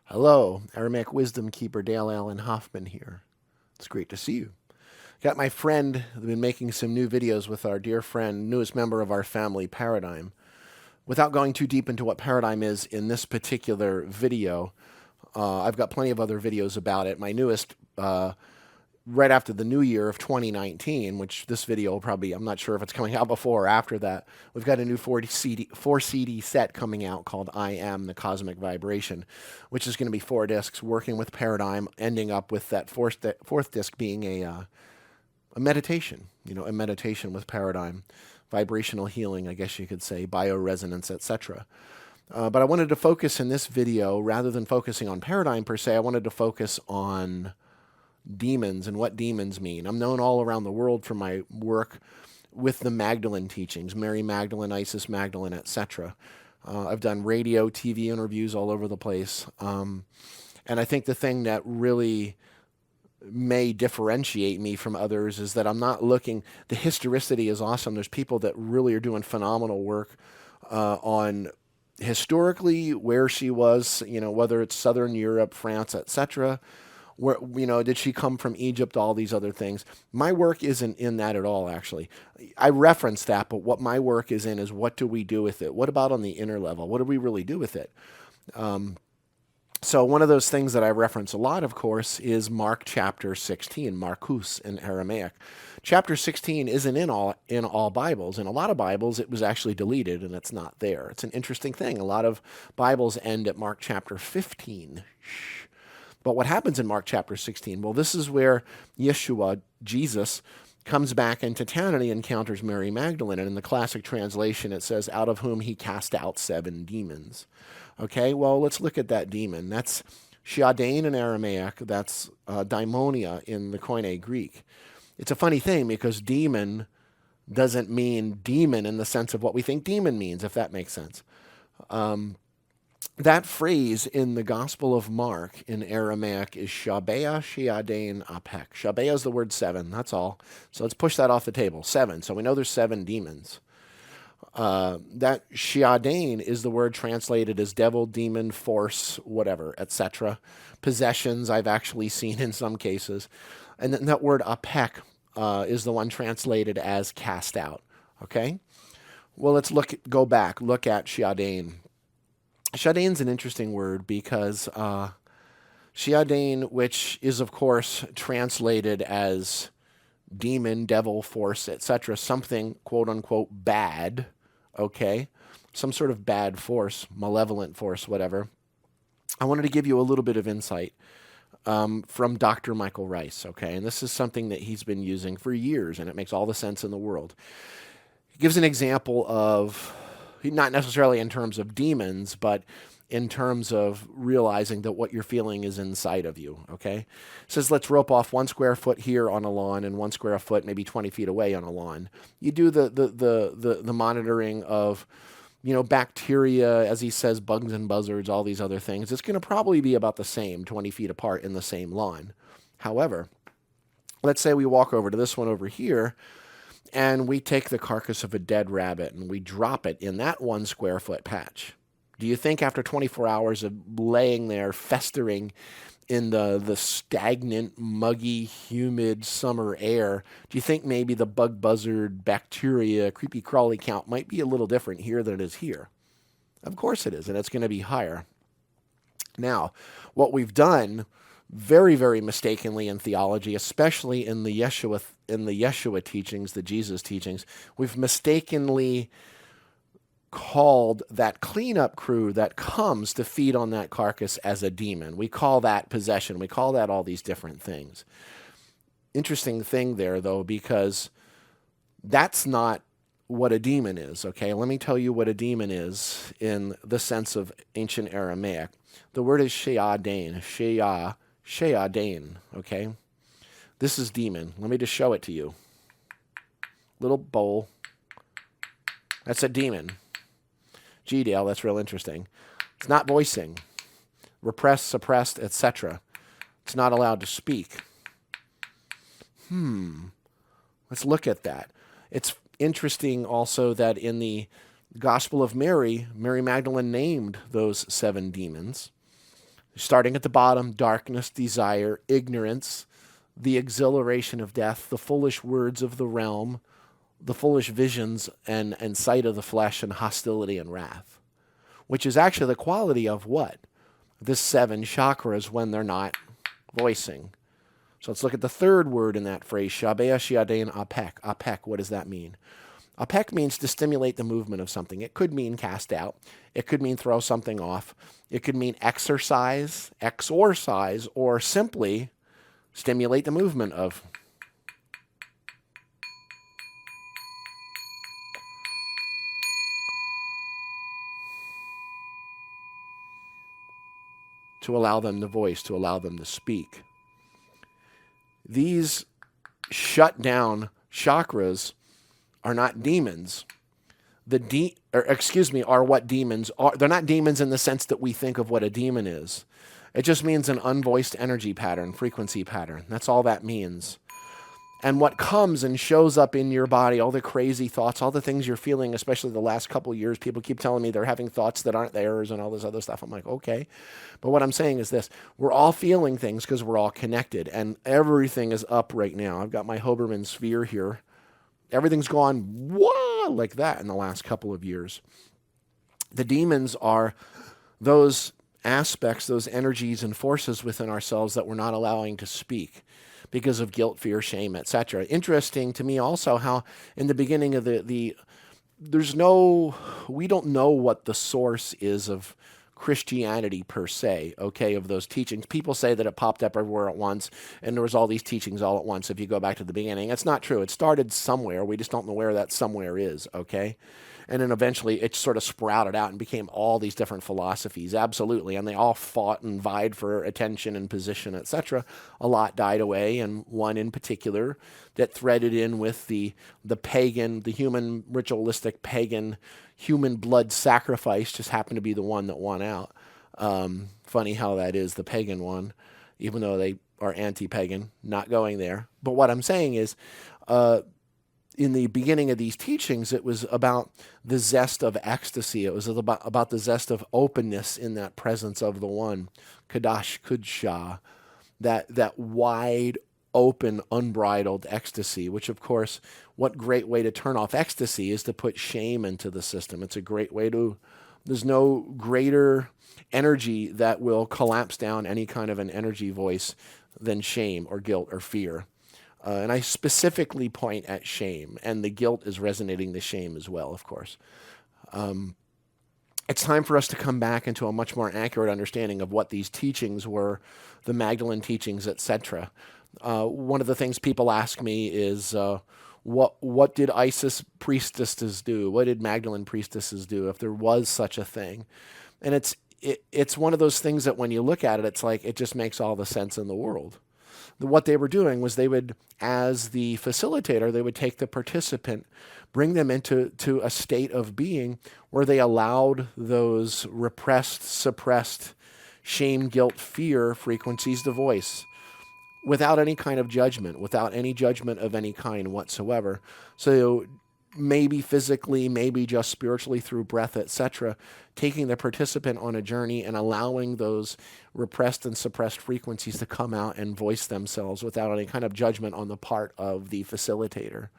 Hello, Aramaic Wisdom Keeper Dale Allen Hoffman here. It's great to see you. Got my friend, been making some new videos with our dear friend, newest member of our family, PYRADYM. Without going too deep into what PYRADYM is in this particular video, I've got plenty of other videos about it. My newest, right after the new year of 2019, which this video will probably, I'm not sure if it's coming out before or after that. We've got a new 4 CD set coming out called I Am, the Cosmic Vibration, which is going to be 4 discs working with PYRADYM, ending up with that fourth disc being a meditation, a meditation with PYRADYM, vibrational healing, I guess you could say, bioresonance, etc. But I wanted to focus in this video, rather than focusing on PYRADYM per se, I wanted to focus on demons and what demons mean. I'm known all around the world for my work with the Magdalene teachings, Mary Magdalene, Isis Magdalene, etc. I've done radio, TV interviews all over the place. And I think the thing that really may differentiate me from others is that I'm not looking, the historicity is awesome. There's people that really are doing phenomenal work on historically where she was, whether it's Southern Europe, France, etc. Where, did she come from Egypt, all these other things. My work isn't in that at all, actually. I reference that, but what my work is in is what do we do with it? What about on the inner level? What do we really do with it? So one of those things that I reference a lot, of course, is Mark chapter 16, Markus in Aramaic. Chapter 16 isn't in all Bibles. In a lot of Bibles, it was actually deleted and it's not there. It's an interesting thing. A lot of Bibles end at Mark chapter 15. But what happens in Mark chapter 16? Well, this is where Yeshua, Jesus, comes back into town and he encounters Mary Magdalene. And in the classic translation, it says, out of whom he cast out 7 demons. Okay, well, let's look at that demon. That's Shiadain in Aramaic. That's daimonia in the Koine Greek. It's a funny thing because demon doesn't mean demon in the sense of what we think demon means, if that makes sense. That phrase in the Gospel of Mark in Aramaic is Shabea Shiadain Apek. Shabea is the word 7, that's all. So let's push that off the table. 7. So we know there's 7 demons. That Shiadain is the word translated as devil, demon, force, whatever, etc. Possessions, I've actually seen in some cases. And then that word Apek is the one translated as cast out. Okay? Well, let's look at Shiadain. Shiadain's an interesting word because Shiadain, which is, of course, translated as demon, devil, force, etc., something, quote-unquote, bad, okay? Some sort of bad force, malevolent force, whatever. I wanted to give you a little bit of insight from Dr. Michael Rice, okay? And this is something that he's been using for years, and it makes all the sense in the world. He gives an example of, not necessarily in terms of demons, but in terms of realizing that what you're feeling is inside of you, okay? It says, let's rope off 1 square foot here on a lawn and 1 square foot maybe 20 feet away on a lawn. You do the monitoring of, bacteria, as he says, bugs and buzzards, all these other things. It's going to probably be about the same 20 feet apart in the same lawn. However, let's say we walk over to this one over here, and we take the carcass of a dead rabbit and we drop it in that 1 square foot patch. Do you think after 24 hours of laying there, festering in the stagnant, muggy, humid summer air, do you think maybe the bug, buzzard, bacteria, creepy crawly count might be a little different here than it is here? Of course it is, and it's going to be higher. Now, what we've done very, very mistakenly in theology, especially in the Yeshua teachings, the Jesus teachings, we've mistakenly called that cleanup crew that comes to feed on that carcass as a demon. We call that possession. We call that all these different things. Interesting thing there, though, because that's not what a demon is, okay? Let me tell you what a demon is in the sense of ancient Aramaic. The word is she'adain, she'adain, okay? This is demon. Let me just show it to you. Little bowl. That's a demon. Gee, Dale, that's real interesting. It's not voicing. Repressed, suppressed, etc. It's not allowed to speak. Let's look at that. It's interesting also that in the Gospel of Mary, Mary Magdalene named those 7 demons. Starting at the bottom, darkness, desire, ignorance, the exhilaration of death, the foolish words of the realm, the foolish visions and sight of the flesh, and hostility and wrath, which is actually the quality of what? The 7 chakras when they're not voicing. So let's look at the third word in that phrase, Shabea Shiadein Apek. Apek, what does that mean? Apek means to stimulate the movement of something. It could mean cast out. It could mean throw something off. It could mean exorcise, or simply stimulate the movement of. To allow them to voice, to allow them to speak. These shut down chakras are not demons. Are what demons are. They're not demons in the sense that we think of what a demon is. It just means an unvoiced energy pattern, frequency pattern. That's all that means. And what comes and shows up in your body, all the crazy thoughts, all the things you're feeling, especially the last couple of years, people keep telling me they're having thoughts that aren't theirs and all this other stuff. I'm like, okay. But what I'm saying is this. We're all feeling things because we're all connected. And everything is up right now. I've got my Hoberman sphere here. Everything's gone, whoa, like that in the last couple of years. The demons are those aspects, those energies and forces within ourselves that we're not allowing to speak because of guilt, fear, shame, etc. Interesting to me also how in the beginning of we don't know what the source is of Christianity per se, okay, of those teachings. People say that it popped up everywhere at once and there was all these teachings all at once if you go back to the beginning. It's not true. It started somewhere. We just don't know where that somewhere is, okay? And then eventually it sort of sprouted out and became all these different philosophies, absolutely. And they all fought and vied for attention and position, etc. A lot died away, and one in particular that threaded in with the pagan, the human ritualistic pagan human blood sacrifice just happened to be the one that won out. Funny how that is, the pagan one, even though they are anti-pagan, not going there. But what I'm saying is, in the beginning of these teachings, it was about the zest of ecstasy. It was about the zest of openness in that presence of the one, Kadash Kudsha, that wide open, unbridled ecstasy, which of course, what great way to turn off ecstasy is to put shame into the system. It's a great way there's no greater energy that will collapse down any kind of an energy voice than shame or guilt or fear. And I specifically point at shame, and the guilt is resonating the shame as well, of course. It's time for us to come back into a much more accurate understanding of what these teachings were, the Magdalene teachings, etc. One of the things people ask me is, what did Isis priestesses do? What did Magdalene priestesses do, if there was such a thing? And it's one of those things that when you look at it, it's like it just makes all the sense in the world. What they were doing was they would, as the facilitator, they would take the participant, bring them into a state of being where they allowed those repressed, suppressed, shame, guilt, fear frequencies to voice without any kind of judgment, without any judgment of any kind whatsoever. So maybe physically, maybe just spiritually through breath, etc., taking the participant on a journey and allowing those repressed and suppressed frequencies to come out and voice themselves without any kind of judgment on the part of the facilitator.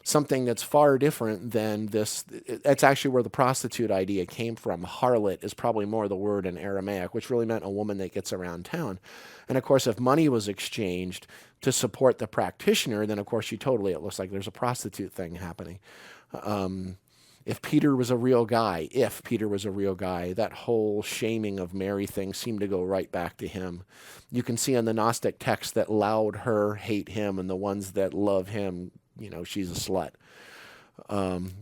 Something that's far different than this. That's actually where the prostitute idea came from. Harlot is probably more the word in Aramaic, which really meant a woman that gets around town. And of course, if money was exchanged to support the practitioner, then of course it looks like there's a prostitute thing happening. If Peter was a real guy, that whole shaming of Mary thing seemed to go right back to him. You can see in the Gnostic text that loud her hate him, and the ones that love him, she's a slut.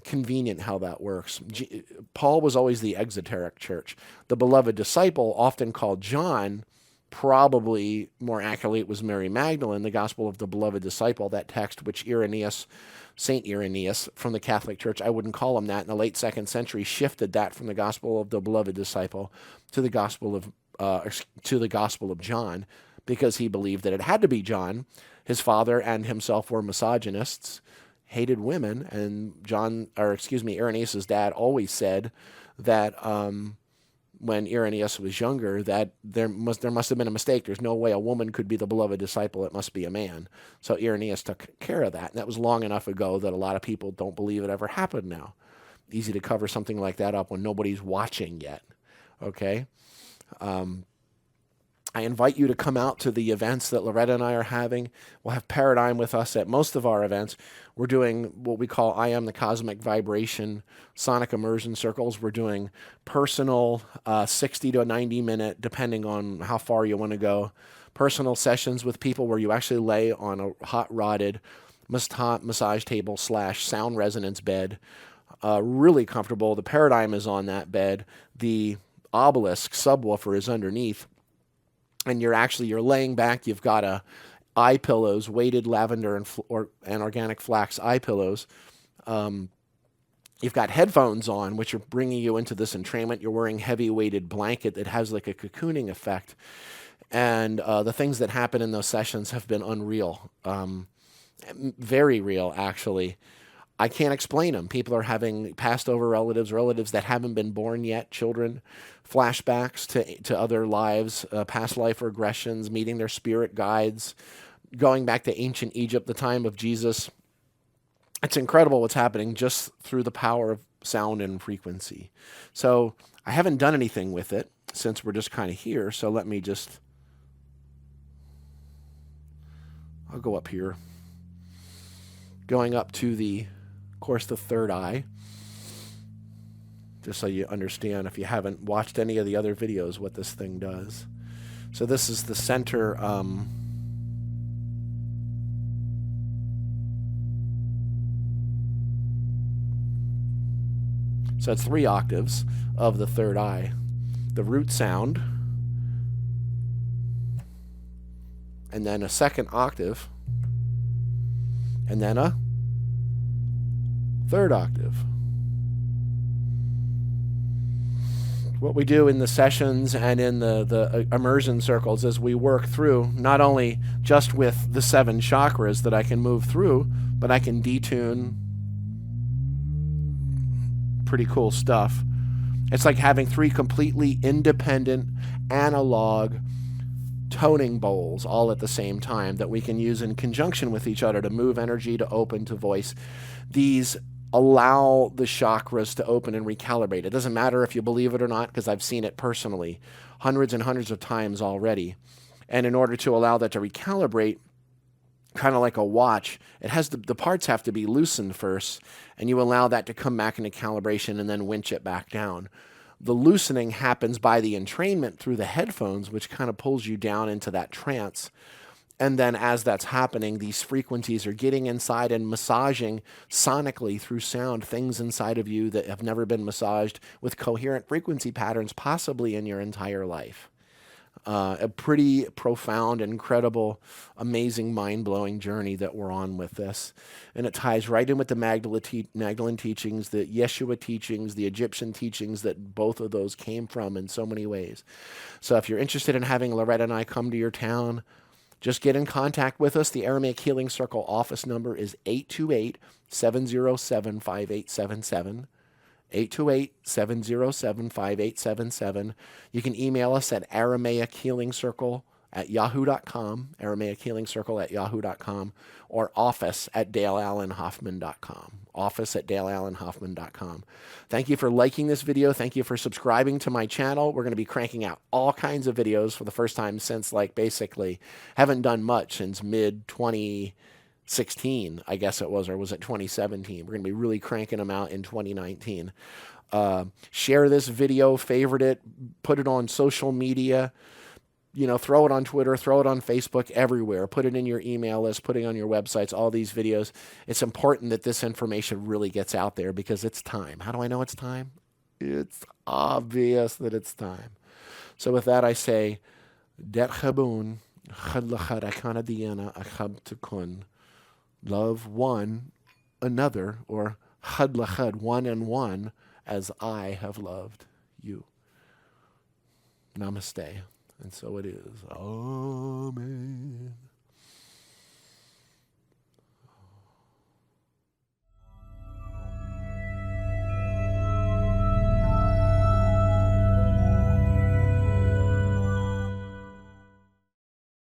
Convenient how that works. Paul was always the exoteric church. The beloved disciple, often called John, probably more accurately it was Mary Magdalene, the gospel of the beloved disciple, that text which Saint Irenaeus from the Catholic Church, I wouldn't call him that, in the late 2nd century, shifted that from the gospel of the beloved disciple to the gospel of John, because he believed that it had to be John. His father and himself were misogynists, hated women, and Irenaeus' dad always said that when Irenaeus was younger, that there must have been a mistake. There's no way a woman could be the beloved disciple. It must be a man. So Irenaeus took care of that. And that was long enough ago that a lot of people don't believe it ever happened now. Easy to cover something like that up when nobody's watching yet. Okay? I invite you to come out to the events that Loretta and I are having. We'll have PYRADYM with us at most of our events. We're doing what we call I Am the Cosmic Vibration Sonic Immersion Circles. We're doing personal 60 to 90 minute, depending on how far you want to go, personal sessions with people where you actually lay on a hot rodded massage table / sound resonance bed. Really comfortable. The PYRADYM is on that bed. The obelisk subwoofer is underneath. And you're laying back. You've got eye pillows, weighted lavender and organic flax eye pillows. You've got headphones on, which are bringing you into this entrainment. You're wearing heavy weighted blanket that has like a cocooning effect. And the things that happen in those sessions have been unreal, very real, actually. I can't explain them. People are having passed over relatives that haven't been born yet, children, flashbacks to other lives, past life regressions, meeting their spirit guides, going back to ancient Egypt, the time of Jesus. It's incredible what's happening just through the power of sound and frequency. So I haven't done anything with it since we're just kind of here. So let me I'll go up here. Going up to the third eye, just so you understand, if you haven't watched any of the other videos, what this thing does. So this is the center, so it's 3 octaves of the third eye. The root sound, and then a second octave, and then a third octave. What we do in the sessions and in the immersion circles is we work through not only just with the 7 chakras that I can move through, but I can detune pretty cool stuff. It's like having 3 completely independent analog toning bowls all at the same time that we can use in conjunction with each other to move energy, to open, to voice. These allow the chakras to open and recalibrate. It doesn't matter if you believe it or not, because I've seen it personally hundreds and hundreds of times already. And in order to allow that to recalibrate, kind of like a watch, it has the parts have to be loosened first, and you allow that to come back into calibration and then winch it back down. The loosening happens by the entrainment through the headphones, which kind of pulls you down into that trance. And then as that's happening, these frequencies are getting inside and massaging sonically through sound things inside of you that have never been massaged with coherent frequency patterns, possibly in your entire life. A pretty profound, incredible, amazing, mind-blowing journey that we're on with this. And it ties right in with the Magdalene teachings, the Yeshua teachings, the Egyptian teachings that both of those came from in so many ways. So if you're interested in having Loretta and I come to your town, just get in contact with us. The Aramaic Healing Circle office number is 828-707-5877. 828-707-5877. You can email us at aramaichealingcircle@yahoo.com, aramaichealingcircle@yahoo.com, or office@daleallenhoffman.com, office@daleallenhoffman.com. Thank you for liking this video. Thank you for subscribing to my channel. We're going to be cranking out all kinds of videos for the first time since, basically, haven't done much since mid-2016, I guess it was, or was it 2017? We're going to be really cranking them out in 2019. Share this video, favorite it, put it on social media, throw it on Twitter, throw it on Facebook, everywhere. Put it in your email list, put it on your websites, all these videos. It's important that this information really gets out there because it's time. How do I know it's time? It's obvious that it's time. So with that, I say, Det Chabun, Chad Lachad Akana Diana Achab Tukun. Love one another, or Chad Lachad, one and one, as I have loved you. Namaste. And so it is. Amen.